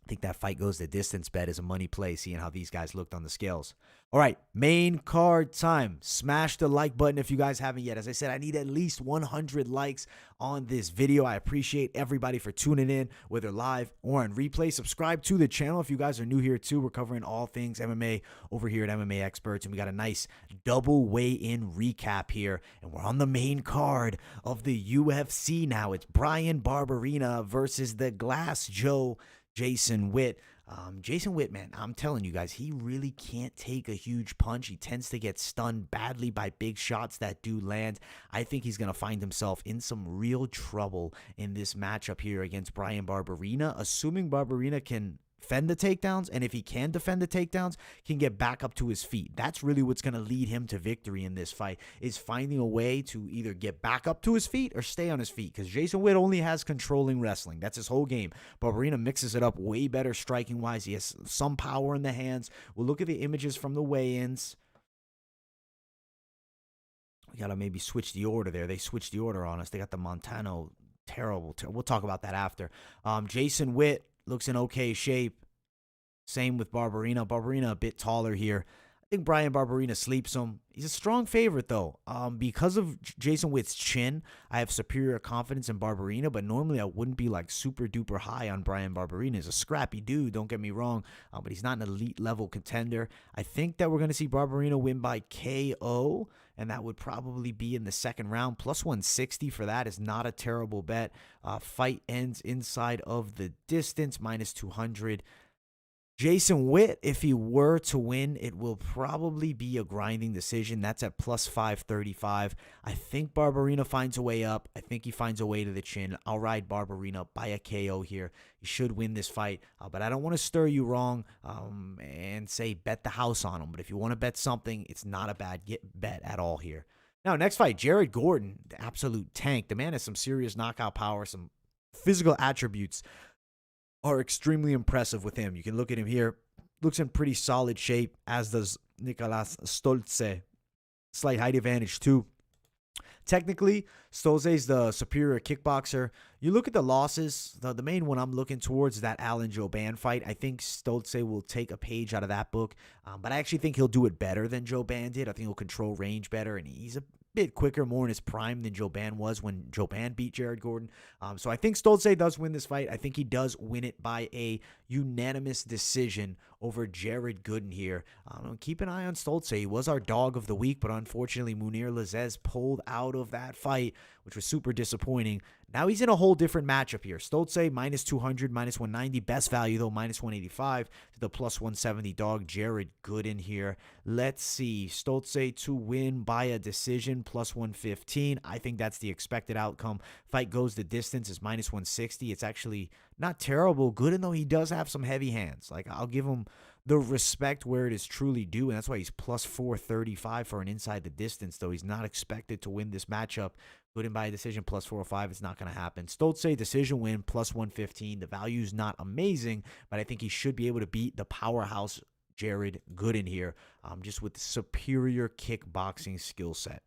I think that fight goes the distance bet is a money play, seeing how these guys looked on the scales. All right, main card time. Smash the like button if you guys haven't yet. As I said, I need at least 100 likes on this video. I appreciate everybody for tuning in, whether live or on replay. Subscribe to the channel if you guys are new here too. We're covering all things MMA over here at MMA Experts, and we got a nice double weigh-in recap here, and we're on the main card of the UFC now. It's Bryan Barberena versus the Glass Joe, Jason Witt. Jason Witt, man, I'm telling you guys, he really can't take a huge punch. He tends to get stunned badly by big shots that do land. I think he's going to find himself in some real trouble in this matchup here against Bryan Barberena, assuming Barberena can defend the takedowns, and if he can defend the takedowns, can get back up to his feet. That's really what's going to lead him to victory in this fight, is finding a way to either get back up to his feet or stay on his feet, because Jason Witt only has controlling wrestling. That's his whole game. Barberena mixes it up way better striking-wise. He has some power in the hands. We'll look at the images from the weigh-ins. We got to maybe switch the order there. They switched the order on us. They got the Montano. Terrible. We'll talk about that after. Jason Witt looks in okay shape. Same with Barberena. Barberena a bit taller here. I think Bryan Barberena sleeps him. He's a strong favorite, though. Because of Jason Witt's chin, I have superior confidence in Barberena, but normally I wouldn't be like super duper high on Bryan Barberena. He's a scrappy dude, don't get me wrong, but he's not an elite level contender. I think that we're going to see Barberena win by KO, and that would probably be in the second round. +160 for that is not a terrible bet. Fight ends inside of the distance, -200. Jason Witt, if he were to win, it will probably be a grinding decision. That's at +535. I think Barberena finds a way up. I think he finds a way to the chin. I'll ride Barberena by a KO here. He should win this fight, but I don't want to stir you wrong and say bet the house on him. But if you want to bet something, it's not a bad bet at all here. Now, next fight, Jared Gordon, the absolute tank. The man has some serious knockout power, some physical attributes are extremely impressive with him. You can look at him here. Looks in pretty solid shape, as does Nicolas Stolze. Slight height advantage, too. Technically, Stolze's the superior kickboxer. You look at the losses, the main one I'm looking towards is that Alan Jouban fight. I think Stolze will take a page out of that book, but I actually think he'll do it better than Jouban did. I think he'll control range better, and he's a bit quicker, more in his prime than Jouban was when Jouban beat Jared Gordon. So I think Stolze does win this fight. I think he does win it by a unanimous decision over Jared Gooden here. Keep an eye on Stolze. He was our dog of the week, but unfortunately Munir Lazzez pulled out of that fight, which was super disappointing. Now he's in a whole different matchup here. Stolze -200, -190. Best value, though, -185 to the +170 dog, Jared Gooden here. Let's see. Stolze to win by a decision, +115. I think that's the expected outcome. Fight goes the distance is -160. It's actually not terrible. Gooden, though, he does have some heavy hands. Like, I'll give him the respect where it is truly due, and that's why he's +435 for an inside the distance, though he's not expected to win this matchup. Gooden by a decision, +405. It's not going to happen. Stolze decision win, +115. The value is not amazing, but I think he should be able to beat the powerhouse Jared Gooden here, just with superior kickboxing skill set.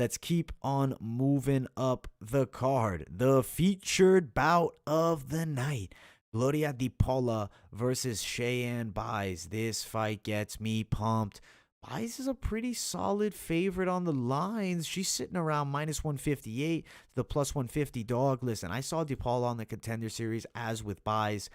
Let's keep on moving up the card. The featured bout of the night. Gloria Di Paula versus Cheyenne Buys. This fight gets me pumped. Buys is a pretty solid favorite on the lines. She's sitting around minus 158 to the plus 150 dog. Listen, I saw Di Paula on the Contender Series, as with Buys.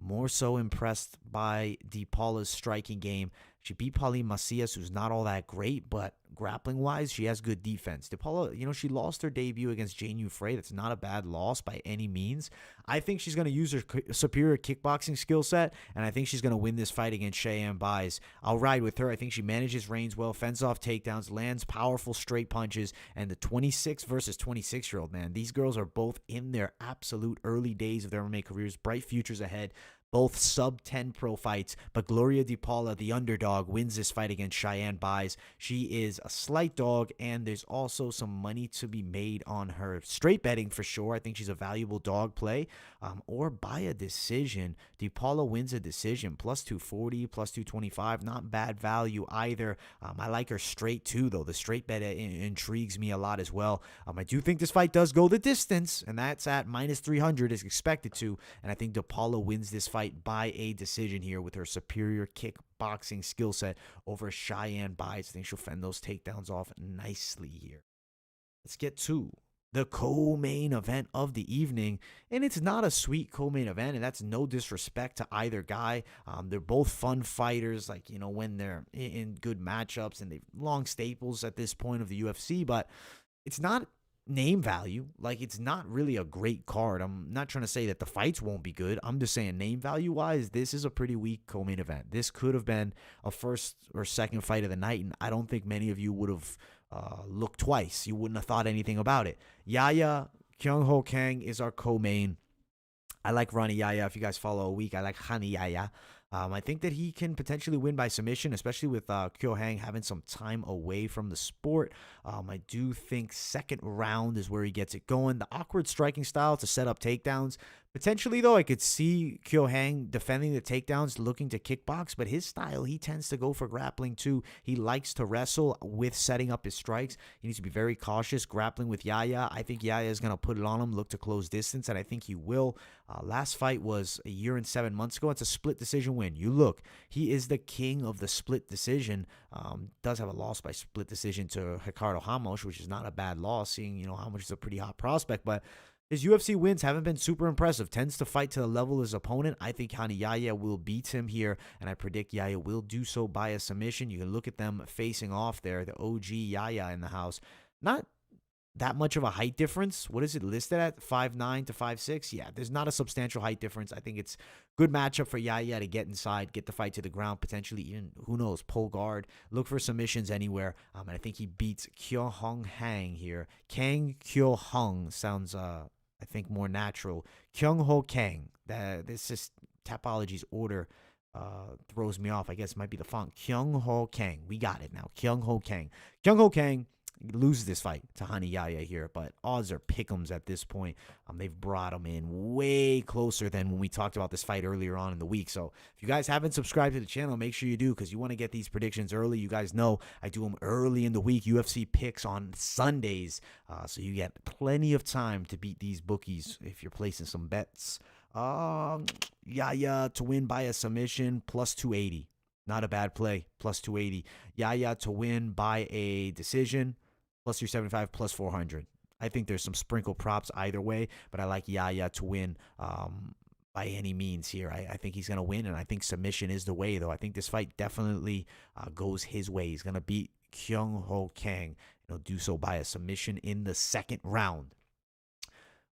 More so impressed by Di Paula's striking game. She beat Pauline Macias, who's not all that great, but grappling-wise, she has good defense. Di Paula, she lost her debut against Jane Ufray. That's not a bad loss by any means. I think she's going to use her superior kickboxing skill set, and I think she's going to win this fight against Cheyenne Buys. I'll ride with her. I think she manages reins well, fends off takedowns, lands powerful straight punches, and the 26 versus 26-year-old, man, these girls are both in their absolute early days of their MMA careers, bright futures ahead. Both sub-10 pro fights, but Gloria Di Paula, the underdog, wins this fight against Cheyenne Buys. She is a slight dog, and there's also some money to be made on her straight betting for sure. I think she's a valuable dog play, or by a decision. Di Paula wins a decision, plus 240, plus 225, not bad value either. I like her straight too, though. The straight bet intrigues me a lot as well. I do think this fight does go the distance, and that's at minus 300 as expected to, and I think Di Paula wins this fight by a decision here with her superior kickboxing skill set over Cheyenne Buys. I think she'll fend those takedowns off nicely here. Let's get to the co-main event of the evening, and it's not a sweet co-main event, and that's no disrespect to either guy. They're both fun fighters, like, when they're in good matchups, and they've long staples at this point of the UFC, but it's not name value. Like, it's not really a great card. I'm not trying to say that the fights won't be good. I'm just saying name value wise, this is a pretty weak co-main event. This could have been a first or second fight of the night, and I don't think many of you would have looked twice. You wouldn't have thought anything about it. Yaya Kyung Ho Kang is our co-main. I like Ronnie Yaya. If you guys follow a week, I like Hani Yaya. I think that he can potentially win by submission, especially with Kyo Hang having some time away from the sport. I do think second round is where he gets it going. The awkward striking style to set up takedowns. Potentially, though, I could see Kyo Hang defending the takedowns, looking to kickbox, but his style, he tends to go for grappling too. He likes to wrestle with setting up his strikes. He needs to be very cautious grappling with Yaya. I think Yaya is going to put it on him, look to close distance, and I think he will. Last fight was a year and 7 months ago. It's a split decision win. You look, he is the king of the split decision. Does have a loss by split decision to Ricardo Ramos, which is not a bad loss, seeing, Ramos is a pretty hot prospect, but his UFC wins haven't been super impressive. Tends to fight to the level of his opponent. I think Hani Yaya will beat him here, and I predict Yaya will do so by a submission. You can look at them facing off there. The OG Yaya in the house. Not that much of a height difference. What is it listed at? 5'9" to 5'6"? Yeah, there's not a substantial height difference. I think it's good matchup for Yaya to get inside, get the fight to the ground, potentially even, who knows, pull guard, look for submissions anywhere. And I think he beats Kyo Hong Hang here. Kang Kyo Hong sounds I think more natural. Kyung Ho Kang. This is Tapology's order throws me off. I guess it might be the font. Kyung Ho Kang. We got it now. Kyung Ho Kang. Kyung Ho Kang loses this fight to Hani Yaya here, but odds are pick'ems at this point. They've brought him in way closer than when we talked about this fight earlier on in the week. So if you guys haven't subscribed to the channel, make sure you do, because you want to get these predictions early. You guys know I do them early in the week. UFC picks on Sundays, so you get plenty of time to beat these bookies if you're placing some bets. Yaya to win by a submission, plus 280. Not a bad play, plus 280. Yaya to win by a decision, plus 375, plus 400. I think there's some sprinkle props either way, but I like Yaya to win by any means here. I think he's going to win, and I think submission is the way, though. I think this fight definitely goes his way. He's going to beat Kyung Ho Kang. He'll do so by a submission in the second round.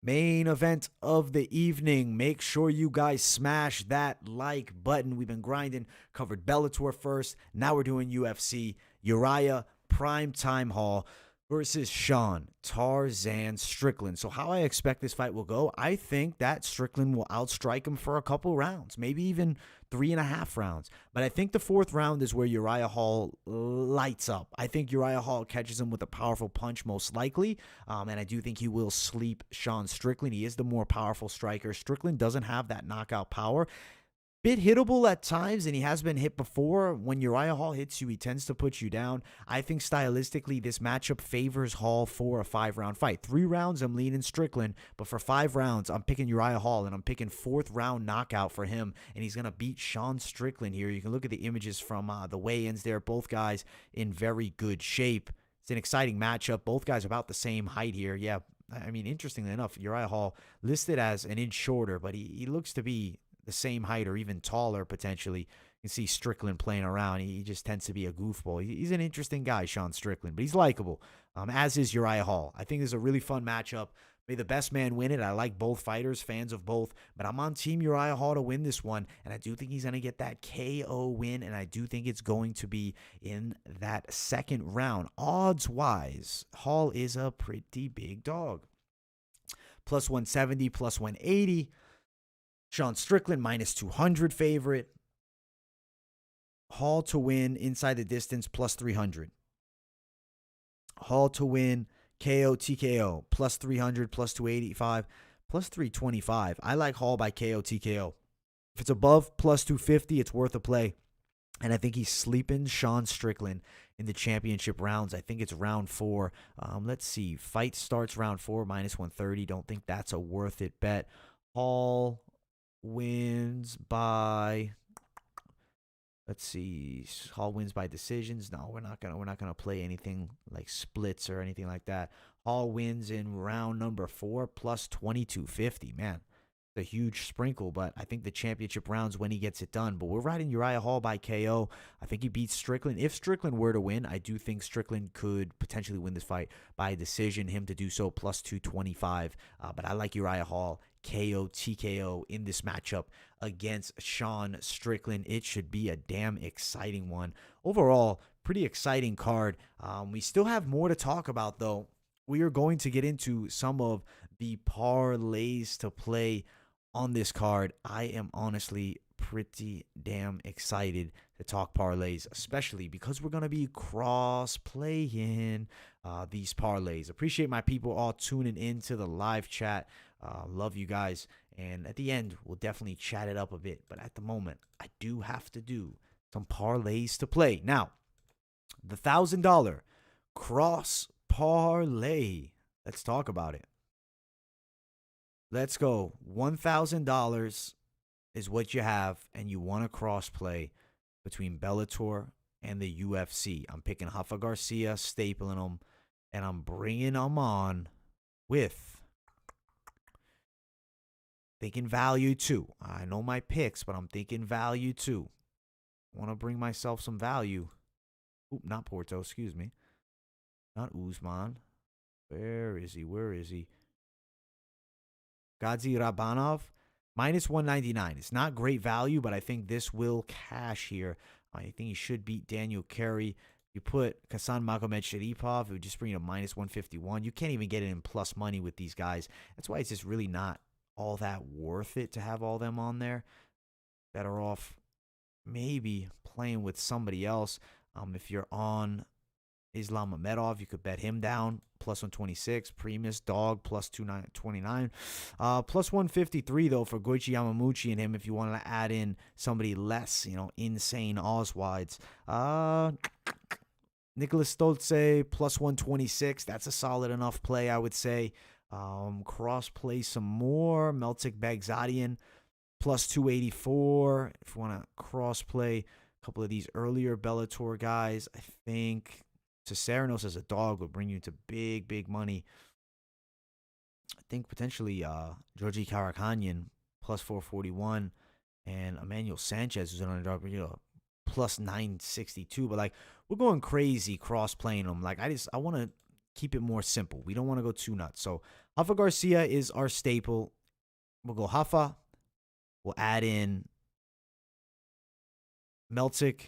Main event of the evening. Make sure you guys smash that like button. We've been grinding. Covered Bellator first. Now we're doing UFC. Uriah Primetime Hall versus Sean Tarzan Strickland. So how I expect this fight will go, I think that Strickland will outstrike him for a couple rounds, maybe even 3.5 rounds. But I think the fourth round is where Uriah Hall lights up. I think Uriah Hall catches him with a powerful punch most likely, and I do think he will sleep Sean Strickland. He is the more powerful striker. Strickland doesn't have that knockout power. bit hittable at times, and he has been hit before. When Uriah Hall hits you, he tends to put you down. I think stylistically, this matchup favors Hall for a 5-round fight. 3 rounds, I'm leaning Strickland, but for 5 rounds, I'm picking Uriah Hall, and I'm picking 4th round knockout for him, and he's going to beat Sean Strickland here. You can look at the images from the weigh-ins there. Both guys in very good shape. It's an exciting matchup. Both guys about the same height here. Yeah, I mean, interestingly enough, Uriah Hall listed as an inch shorter, but he looks to be the same height or even taller potentially. You can see Strickland playing around. He just tends to be a goofball. He's an interesting guy, Sean Strickland, but he's likable, as is Uriah Hall. I think this is a really fun matchup. May the best man win it. I like both fighters, fans of both, but I'm on Team Uriah Hall to win this one, and I do think he's going to get that KO win, and I do think it's going to be in that 2nd round. Odds-wise, Hall is a pretty big dog. Plus 170, plus 180. Sean Strickland, minus 200 favorite. Hall to win inside the distance, plus 300. Hall to win KO, TKO, plus 300, plus 285, plus 325. I like Hall by KO, TKO. If it's above plus 250, it's worth a play. And I think he's sleeping Sean Strickland in the championship rounds. I think it's round 4. Let's see. Fight starts round 4, minus 130. Don't think that's a worth it bet. Hall wins by, let's see, Hall wins by decisions. No, we're not gonna play anything like splits or anything like that. Hall wins in round number 4, plus 2250. Man, it's a huge sprinkle, but I think the championship rounds when he gets it done. But we're riding Uriah Hall by KO. I think he beats Strickland. If Strickland were to win, I do think Strickland could potentially win this fight by decision. Him to do so, plus 225. But I like Uriah Hall KO, TKO in this matchup against Sean Strickland. It should be a damn exciting one. Overall, pretty exciting card. We still have more to talk about, though. We are going to get into some of the parlays to play on this card. I am honestly pretty damn excited to talk parlays, especially because we're going to be cross-playing these parlays. Appreciate my people all tuning into the live chat. Love you guys. And at the end, we'll definitely chat it up a bit. But at the moment, I do have to do some parlays to play. Now, the $1,000 cross parlay. Let's talk about it. Let's go. $1,000 is what you have, and you want to cross play between Bellator and the UFC. I'm picking Rafa Garcia, stapling them, and I'm bringing them on with thinking value too. I know my picks, but I'm thinking value too. I want to bring myself some value. Oop, not Porto, excuse me. Not Usman. Where is he? Where is he? Gadzhi Rabadanov, minus 199. It's not great value, but I think this will cash here. I think he should beat Daniel Carey. You put Khasan Magomedsharipov, it would just bring you to minus 151. You can't even get it in plus money with these guys. That's why it's just really not all that worth it to have all them on there. Better off maybe playing with somebody else. If you're on Islam Mamedov, you could bet him down, plus 126. Primus, dog, plus 229. Plus 153, though, for Goiti, Yamauchi, and him if you want to add in somebody less, insane odds-wise. Nicholas Stolze, plus 126. That's a solid enough play, I would say. Cross-play some more. Meltic Bagzadian, plus 284. If you want to cross-play a couple of these earlier Bellator guys, I think Cisneros as a dog would bring you to big, big money. I think potentially Georgi Karakhanyan, plus 441, and Emmanuel Sanchez, who's an underdog, plus 962. But, we're going crazy cross-playing them. I want to keep it more simple. We don't want to go too nuts. So, Rafa Garcia is our staple. We'll go Rafa. We'll add in Meltic.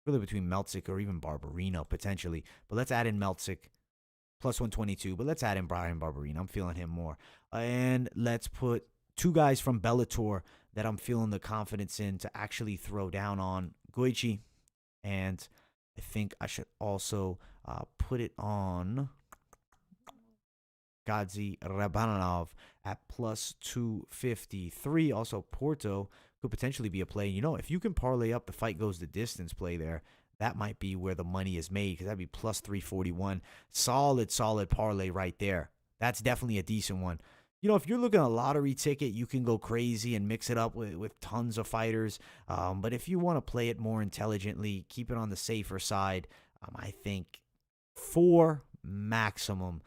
Really between Meltzik or even Barberino, potentially. But let's add in Meltzik, plus 122. But let's add in Brian Barberino. I'm feeling him more. And let's put 2 guys from Bellator that I'm feeling the confidence in to actually throw down on. Goiti. And I think I should also put it on Gadzhi Rabadanov at plus 253. Also Porto could potentially be a play. You know, if you can parlay up the fight goes the distance play there, that might be where the money is made because that'd be plus 341. Solid parlay right there. That's definitely a decent one. You know, if you're looking at a lottery ticket, you can go crazy and mix it up with tons of fighters. But if you want to play it more intelligently, keep it on the safer side, I think 4 maximum.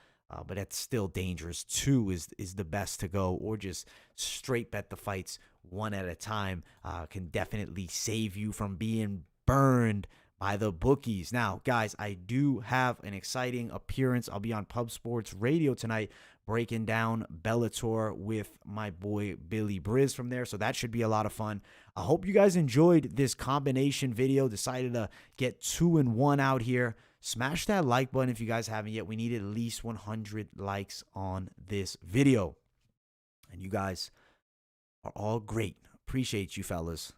But that's still dangerous. 2 is the best to go, or just straight bet the fights one at a time. Can definitely save you from being burned by the bookies. Now, guys, I do have an exciting appearance. I'll be on Pub Sports Radio tonight breaking down Bellator with my boy Billy Briz from there. So that should be a lot of fun. I hope you guys enjoyed this combination video. Decided to get 2-1 out here. Smash that like button if you guys haven't yet. We need at least 100 likes on this video. And you guys are all great. Appreciate you, fellas.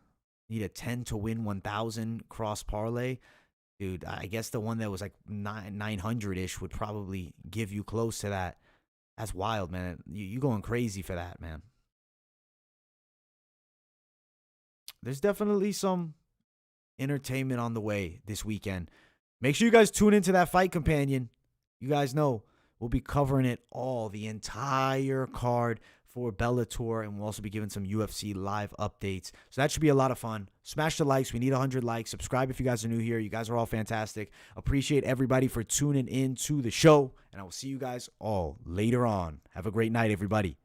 Need a 10 to win 1,000 cross parlay. Dude, I guess the one that was like 900-ish would probably give you close to that. That's wild, man. You going crazy for that, man. There's definitely some entertainment on the way this weekend. Make sure you guys tune into that Fight Companion. You guys know we'll be covering it all, the entire card for Bellator, and we'll also be giving some UFC live updates. So that should be a lot of fun. Smash the likes. We need 100 likes. Subscribe if you guys are new here. You guys are all fantastic. Appreciate everybody for tuning in to the show, and I will see you guys all later on. Have a great night, everybody.